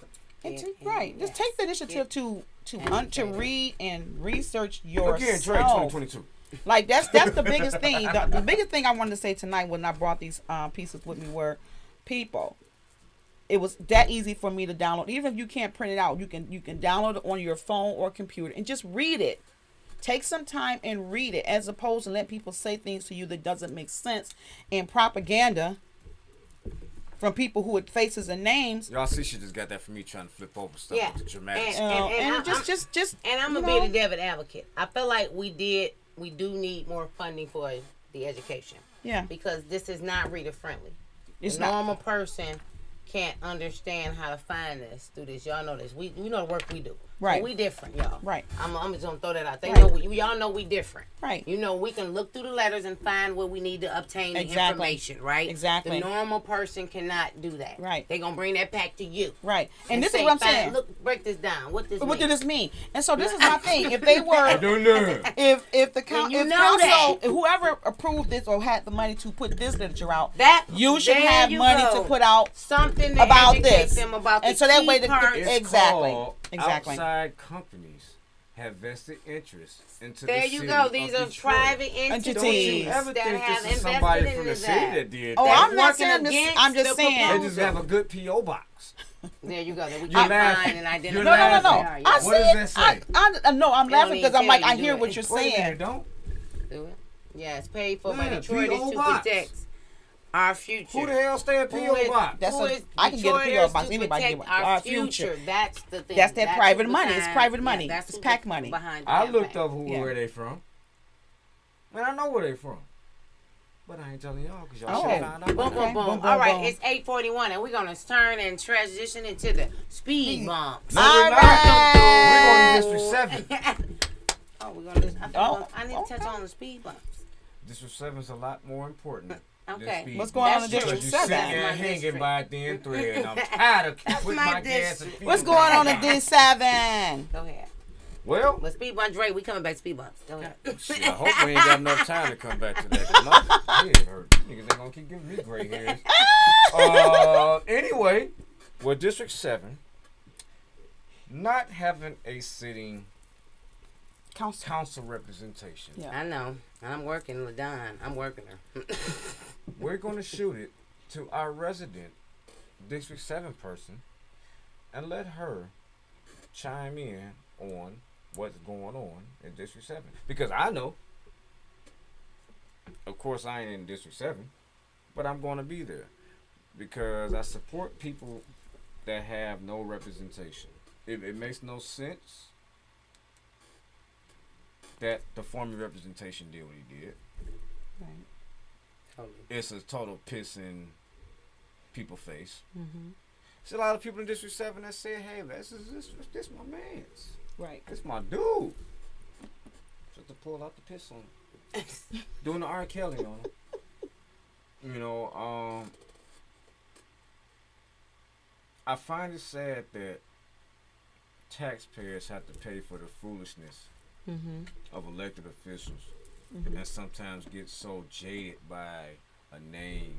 Right. Just take the initiative to read and research yourself. Again, Trade 2022. Like that's the biggest thing. The biggest thing I wanted to say tonight when I brought these pieces with me were, people, it was that easy for me to download. Even if you can't print it out, you can download it on your phone or computer and just read it. Take some time and read it, as opposed to let people say things to you that doesn't make sense, and propaganda from people who had faces and names. Y'all see, she just got that from me trying to flip over stuff with the dramatics. And I'm gonna be the David advocate. I feel like we do need more funding for the education. Yeah. Because this is not reader friendly. It's a not. normal person can't understand how to find this through this. Y'all know this. We know the work we do. Right. But we different, y'all. Right. I'm just gonna throw that out. Y'all know we different. Right. You know, we can look through the letters and find what we need to obtain the information, right? Exactly. The normal person cannot do that. Right. They're gonna bring that back to you. Right. And this is what I'm saying. Look, break this down. What does this mean? And so this is my thing. If they were, I don't know. if the council, that. whoever approved this or had the money to put this literature out, you should there have you money go. to put out something to about educate this, them about and the so that key way parts. Exactly. Outside companies have vested interests into there the you city go. These are Detroit. private entities Don't you ever that think have this is invested somebody in from the this city act. that did Oh, that? I'm not saying this. I'm just saying. They just have a good P.O. box. There you go. That we You're can laughing. find and identify. You're No. laughing. I What does that say? No, I'm laughing because I'm like, I hear what you're Wait a minute, saying. don't. Do it. Yeah, it's paid for by Yeah, Detroiters P.O. to box. protect our future. Who the hell stay at P.O. box? I can get a P.O. box. Anybody can get our future. That's the thing. That's that private what's money. It's behind- private money. that's It's who's PAC money. behind the I campaign. looked up where they from. And I know where they from. But I ain't telling y'all because y'all should have found out. Boom, by boom, now. boom. Boom, boom, All right, boom. it's 8:41, and we're gonna turn and transition into the speed bumps. No, we're not. right. We're going to District 7. Oh, we're gonna listen. I need to touch on the speed bumps. District 7 is a lot more important. Okay. Speed What's going on in That's District true. Because you 7? sitting there That's my hanging district. by a thin thread. And I'm tired of putting my my gas district. and fuel What's going on in back. D7? Go ahead. Well, But speed bumps, Dre, we coming back to speed bumps. Go ahead. shit, I hope we ain't got enough time to come back to that. 'Cause my head hurt. Niggas ain't gonna keep giving me gray hairs. Anyway, with District 7, not having a sitting council representation, Yeah. I know. I'm working LaDon. I'm working her. we're gonna shoot it to our resident District 7 person and let her chime in on what's going on in District 7. Because I know, of course I ain't in District 7, but I'm going to be there. Because I support people that have no representation. It makes no sense that the former representation did what he did. Right. Totally. It's a total piss in people's face. Mm-hmm. There's a lot of people in District 7 that say, hey, this my man's. Right. This my dude. Just to pull out the piss on him. Doing the R. Kelly on him. You know, I find it sad that taxpayers have to pay for the foolishness of elected officials and sometimes get so jaded by a name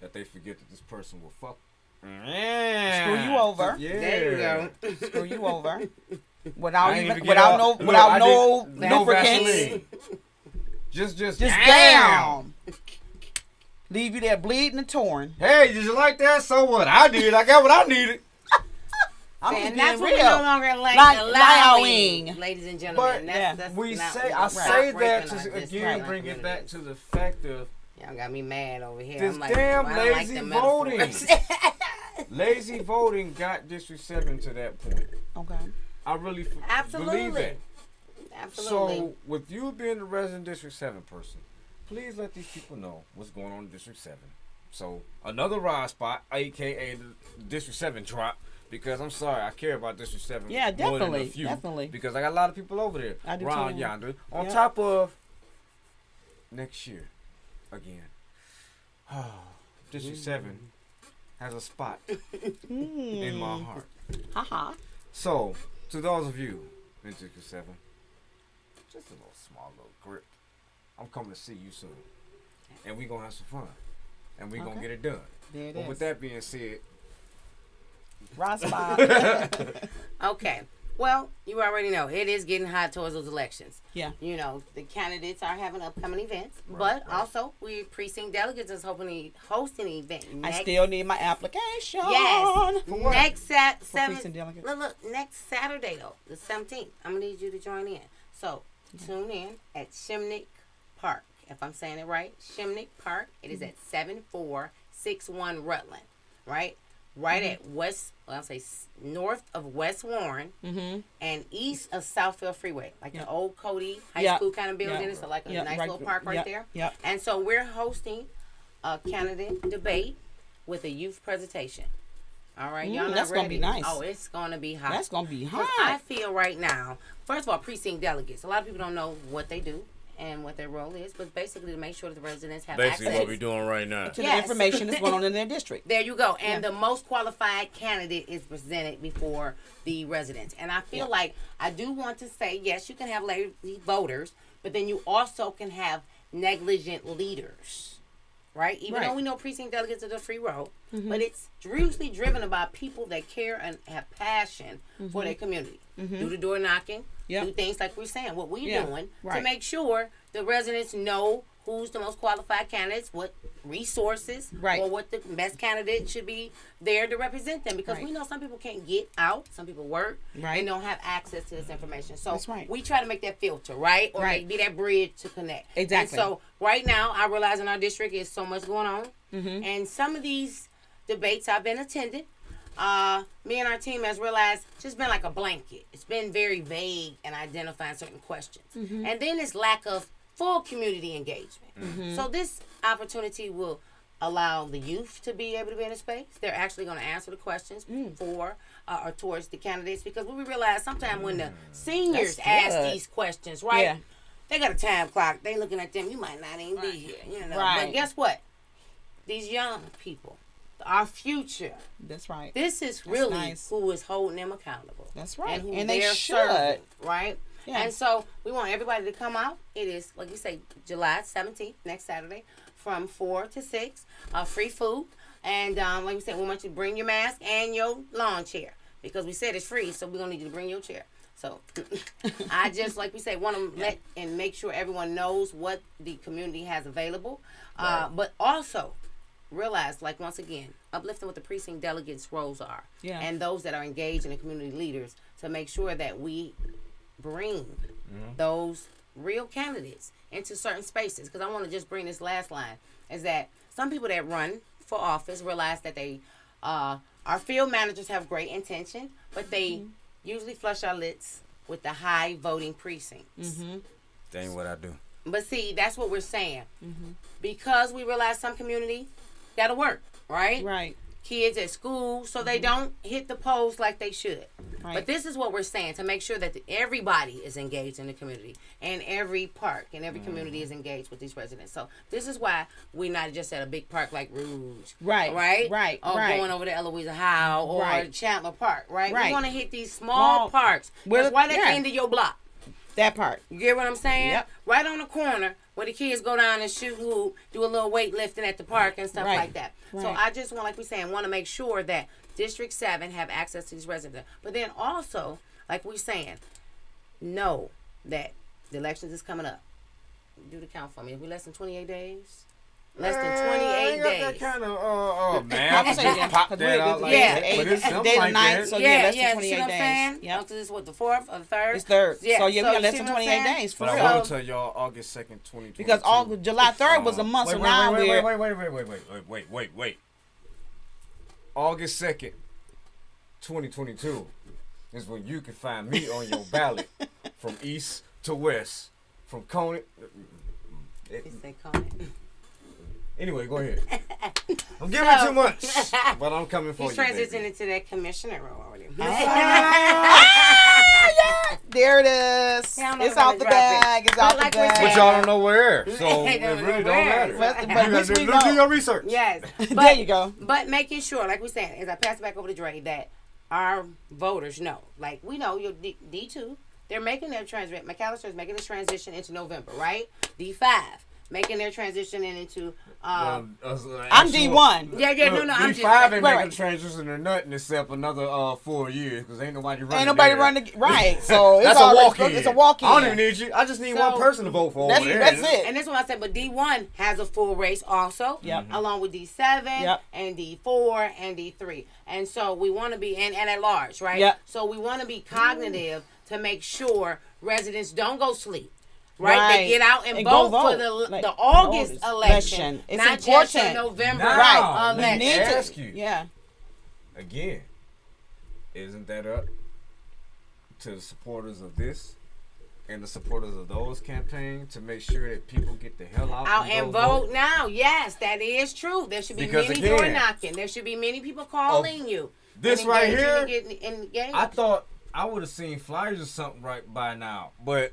that they forget that this person will fuck. Screw you over. Yeah. There you go. Screw you over. I Without ain't even, even without get no, out- without Look, no no lubricants. Vaseline. Just Just damn. down. Leave you there bleeding and torn. Hey, did you like that? So what? I did. I got what I needed. I'm And just that's being what we're real. no longer allowing. ladies and But gentlemen. yeah, that's We not say, what I we're say not that breaking to our again district bring it back communities. to the fact of Y'all got me mad over here. this I'm like, damn I don't like lazy the voting. metaphors. Lazy voting got District 7 to that point. Okay. I really Absolutely. believe that. Absolutely. So, with you being the resident District 7 person, please let these people know what's going on in District 7. So, another ride spot, a.k.a. the District 7 drop, because I'm sorry, I care about District 7 Yeah, more than a definitely, few, definitely. because I got a lot of people over there I do around too. yonder. On Yep. top of next year, again. District 7 has a spot in my heart. Haha. So, to those of you in 7, just a little small little grip. I'm coming to see you soon. And we going to have some fun. And we going to get it done. There it but is. with that being said, Roz Bob. Okay. Well, you already know it is getting hot towards those elections. Yeah. You know, the candidates are having upcoming events, but also we precinct delegates is hosting an event. I still need my application. Yes. Next precinct delegates. Look, next Saturday though, the 17th. I'm gonna need you to join in. So tune in at Shimnick Park. If I'm saying it right, Shimnick Park. It is at 7461 Rutland, right? Right at north of West Warren and east of Southfield Freeway, like the old Cody High School kind of building. It's like a nice little park right there. Yep. And so we're hosting a candidate debate with a youth presentation. All right, y'all that's ready? gonna be nice. Oh, it's gonna be hot. That's gonna be 'Cause hot. I feel right now, first of all, precinct delegates. A lot of people don't know what they do and what their role is, but basically to make sure that the residents have Basically access what we're doing right now. To the information that's going on in their district. There you go. And the most qualified candidate is presented before the residents. And I feel like I do want to say, yes, you can have lazy voters, but then you also can have negligent leaders. Right? Even though we know precinct delegates are the free roll, but it's usually driven by people that care and have passion for their community. Do the door knocking, do things like we're saying, what we're doing to make sure the residents know who's the most qualified candidates, what resources, or what the best candidate should be there to represent them. Because we know some people can't get out, some people work, and don't have access to this information. So we try to make that filter, right? Or be that bridge to connect. Exactly. And so right now, I realize in our district is so much going on. And some of these debates I've been attending, me and our team has realized just been like a blanket. It's been very vague in identifying certain questions. And then this lack of full community engagement. So this opportunity will allow the youth to be able to be in a space. They're actually going to answer the questions for or towards the candidates, because we realize sometimes when the seniors ask these questions, right? They got a time clock. They looking at them. You might not even be here, you know. But guess what? These young people, our future. That's right. This is really who is holding them accountable. That's right. And who And they they're should. serving, right? Yeah. And so we want everybody to come out. It is, like you say, July 17th, next Saturday, from 4 to 6. Free food. And like we said, we want you to bring your mask and your lawn chair, because we said it's free, so we're going to need you to bring your chair. So I just, like we say, want to let and make sure everyone knows what the community has available. But also realize, like, once again, uplifting what the precinct delegates' roles are. And those that are engaged in the community leaders, to make sure that we bring those real candidates into certain spaces. Because I want to just bring this last line, is that some people that run for office realize that they, our field managers have great intention, but they usually flush our lids with the high voting precincts. That ain't what I do. But see, that's what we're saying. Because we realize some community gotta work, right? Right. Kids at school, so they don't hit the polls like they should. But this is what we're saying, to make sure that everybody is engaged in the community, and every park and every community is engaged with these residents. So this is why we're not just at a big park like Rouge, Right. or going over to Eloisa Howe or Chandler Park, right? We want to hit these small parks. Well, That's right at the end of your block. That part. You get what I'm saying? Yep. Right on the corner where the kids go down and shoot hoop, do a little weightlifting at the park and stuff like that. So I just want, like we saying, want to make sure that District 7 have access to these residents. But then also, like we saying, know that the elections is coming up. Do the count for me. We less than 28 days? Less than 28 days. That kind of man. I would say Just pop that out like yeah. that. But it's Day something to like night, that. so less Yeah, than 28 see what I'm days. saying? Yep. Because this is what, the 4th or the 3rd? It's 3rd. Yeah, So yeah, we got less see than what I'm 28 saying? days for But real. I will tell y'all August 2nd, 2022. Because July 3rd was a month, so now Wait. August 2nd, 2022 is when you can find me on your ballot from east to west, from Coney. He said comment. Anyway, go ahead. I'm giving too much, but I'm coming for He's you, transitioning baby. into that commissioner role already. There it is. Yeah, I'm not It's gonna out the drop it. bag. It's But out like the we're bag. saying- But y'all don't know where, so They it don't know really don't where. matter. But You at least gotta we do know. your research. Yes. There you go. But making sure, like we said, as I pass it back over to Dre, that our voters know. Like, we know your D2, they're making their transition. McAllister's making the transition into November, right? D5, making their transition into... I'm D1. Yeah, no, I'm just... D5 ain't right. making the transition to nothing except another 4 years because ain't nobody running. Ain't nobody there. running. Right. So it's That's a already- walk-in. It's a walk-in. I don't even need you. I just need So, one person to vote for. That's, over there. that's it. And this is what I said, but D1 has a full race also, Yep. along with D7 Yep. and D4 and D3. And so we want to be, and at large, right? Yep. So we want to be cognitive to make sure residents don't go sleep. Right? Right. They get out and And go vote for vote. Like, the August August election. It's not just important. the November Now, You let me need to. ask you. Yeah. Again, isn't that up to the supporters of this and the supporters of those campaigns to make sure that people get the hell out and go vote now. Yes, that is true. There should be Because many again, door knocking. There should be many people calling you. This and right engaging here, and getting engaged. I thought I would have seen flyers or something right by now, but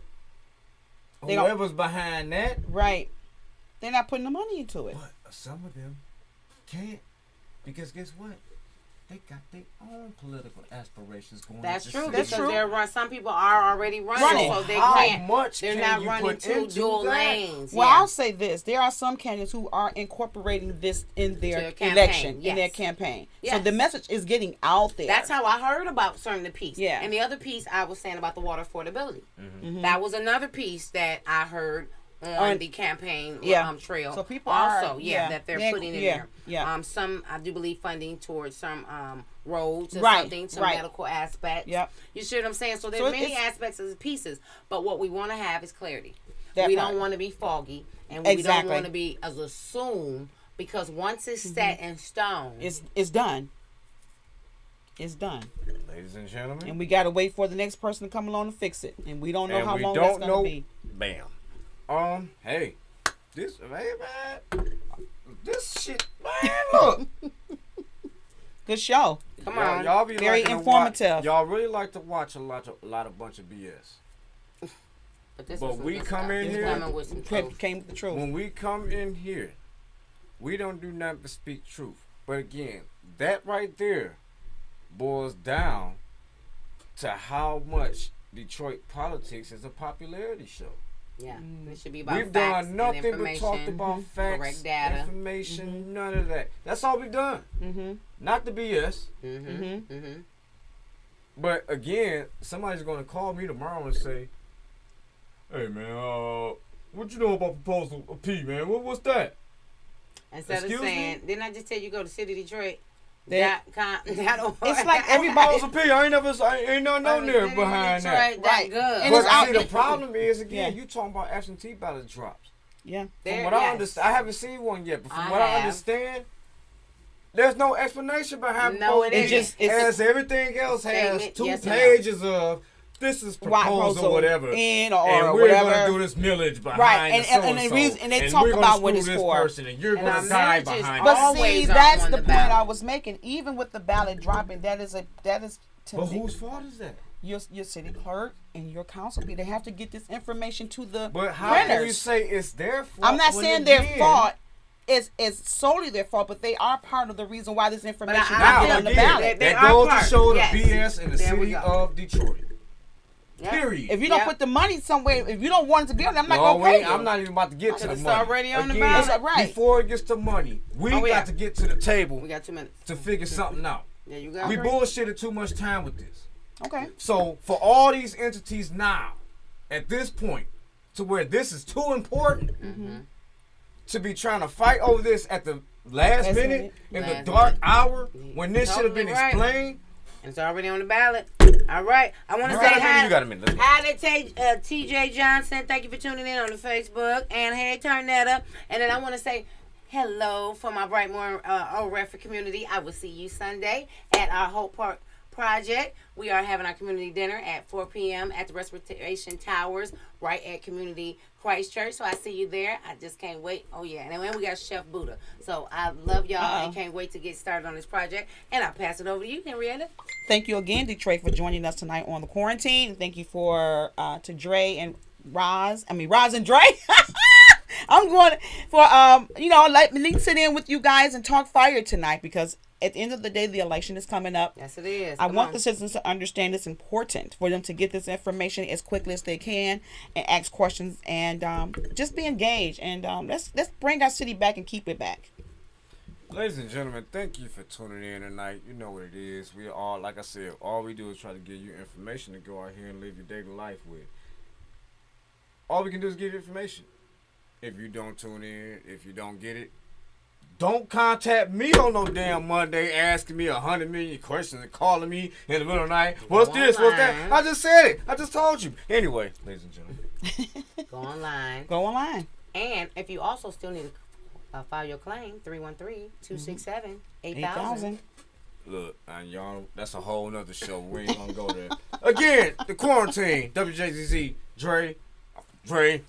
They don't- whoever's behind that, Right. They're not putting the money into it. but some of them can't because guess what? They got their own political aspirations going. That's at the true. same That's Because true. they're run. Some people are already running, Running. so they How can't. much They're can not you running put two into dual that? lanes. Well, yeah. I'll say this: there are some candidates who are incorporating this in their Their campaign, election, in their yes. campaign. So Yes. the message is getting out there. That's how I heard about certain the piece. Yeah. And the other piece I was saying about the water affordability. Mm-hmm. That was another piece that I heard on the campaign yeah. trail. So people also, are- yeah, yeah. that they're Yeah, putting in yeah, there. yeah. Some I do believe funding towards some roads or Right, something, some right. medical aspects. Yep. You see what I'm saying? So there's So many it's- aspects of the pieces, but what we want to have is clarity. That We part. don't want to be foggy, and we don't Exactly. want to be as assumed because once it's set in stone, It's done. It's done, Ladies and gentlemen, and we got to wait for the next person to come along to fix it, and we don't know And how we long don't that's going know- to be. bam. Hey, this man, this shit, man. Look, Good show. come on. y'all be Very liking to informative. watch- y'all really like to watch a lot of bunch of BS. This But was some we good come stuff. in This here- coming with some truth. Came with the truth. When we come in here, we don't do nothing but speak truth. But again, that right there boils down to how much Detroit politics is a popularity show. Yeah, it should be about We've facts done nothing and but talked information, about facts, correct data. information, none of that. That's all we've done. Mm-hmm. Not the BS. Mm-hmm. But again, somebody's going to call me tomorrow and say, "Hey man, what you know about Proposal P, man? What's that?" Instead Excuse of saying, me? didn't I just tell you go to City Detroit? It's like everybody. Proposal P, I ain't nothing on there behind that. Right. Good. And But it's out see, there. the problem is again, Yeah. you talking about absentee ballot drops. Yeah. From what I understand, I haven't seen one yet, but from what I have. understand, there's no explanation behind No, it proposal. isn't. As everything else has Statement, 2 yes or no. pages of this is Why proposal whatever, in or and we're whatever. gonna do this millage behind Right, the and so-and-so, the reason- and they and talk we're gonna about what screw it's this for. person, and you're And gonna our die millages behind But it. always see, are that's on the the point I ballot. was making. Even with the ballot dropping, that is to But me, whose fault is that? your city clerk and your council. They have to get this information to the But how can you printers. say it's their fault? I'm not when saying their again- fault. It's solely their fault, but they are part of the reason why this information is I not Now, on the again, ballot. They that are goes part, to show the yes. BS in the There we city go. of Detroit. Yep. Period. If you don't Yep. put the money somewhere, if you don't want it to be on there, I'm not No, gonna pay you. I'm not even about to get to the It's money. already on the Again, ballot. That's right. Before it gets to money, we Oh, got yeah. to get to the table We got 2 minutes. to figure something out. Yeah, you got We it. bullshitted too much time with this. Okay. So for all these entities now, at this point, to where this is too important to be trying to fight over this at the last Last minute, minute. in Last the dark minute. hour, when this should have Totally been right. explained. And it's already on the ballot. All right. I want to You say got a minute, hi. you got a minute. Let's go. Hi to TJ Johnson. Thank you for tuning in on the Facebook. And hey, turn that up. And then I want to say hello for my Brightmore Old Redford community. I will see you Sunday at our Hope Park project. We are having our community dinner at 4 p.m. at the Restoration Towers, right at Community Christ Church. So I see you there. I just can't wait. Oh, yeah. And then we got Chef Buddha. So I love y'all and can't wait to get started on this project. And I'll pass it over to you, Henrietta. Thank you again, Detroit, for joining us tonight on the quarantine. Thank you to Dre and Roz. Roz and Dre. I'm going for let me sit in with you guys and talk fire tonight, because at the end of the day, the election is coming up. Yes, it is. I want the citizens to understand it's important for them to get this information as quickly as they can and ask questions and just be engaged. And let's bring our city back and keep it back. Ladies and gentlemen, thank you for tuning in tonight. You know what it is. We all, like I said, all we do is try to give you information to go out here and live your daily life with. All we can do is give you information. If you don't tune in, if you don't get it, don't contact me on no damn Monday asking me 100 million questions and calling me in the middle of the night. What's this? What's that? I just said it. I just told you. Anyway, ladies and gentlemen. Go online. Go online. And if you also still need to file your claim, 313-267-8000. Look, and y'all, that's a whole nother show. We ain't gonna go there. Again, the quarantine. WJZZ, Dre,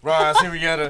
Roz, Henrietta.